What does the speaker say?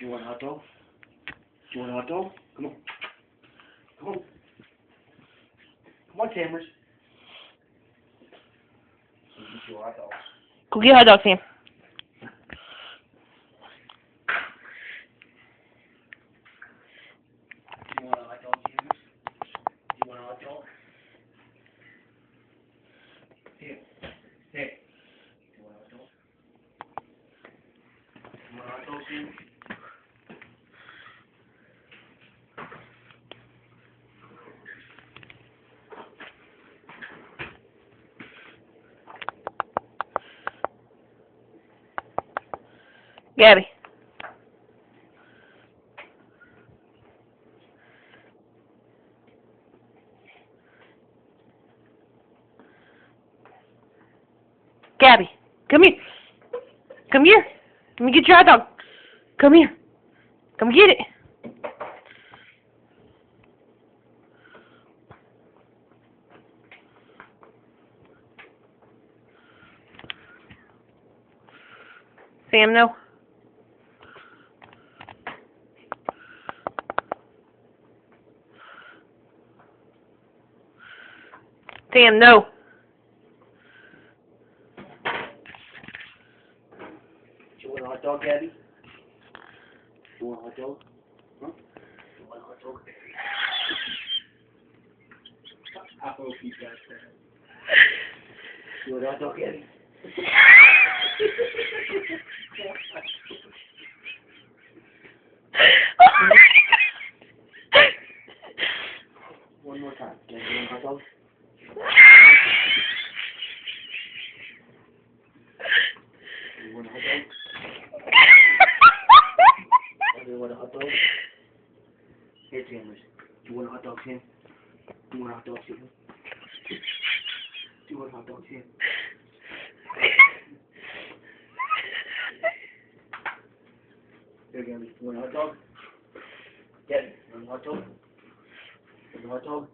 Do you want a hot dog? Do you want a hot dog? Come on. Come on. Come on, Cameras. Eat your hot dogs. Go get hot dog, Sam. Do you want a hot dog, Cameras? Do you want a hot dog? Here. Here. Do you want a hot dog? Do you want a hot dog, Cameras? Gabby. Gabby, come here. Come here. Let me get your hot dog. Come here. Come get it. Sam, no. Sam, no. Do you want a hot dog, Gabby? Do you want a hot dog? Huh? Do you want a hot dog? I hope you got that. Do you want a hot dog, Gabby? One more time. Gabby, you want a hot dog? Do you want a hot dog? Do you want a hot dog? Here, Cameras. Do you want a hot dog, Sam? Do you want a hot dog, Sam? Do you want a hot dog, Sam? Here, Gabby. You want a hot dog? Gabby, you want a hot dog? You want a hot dog?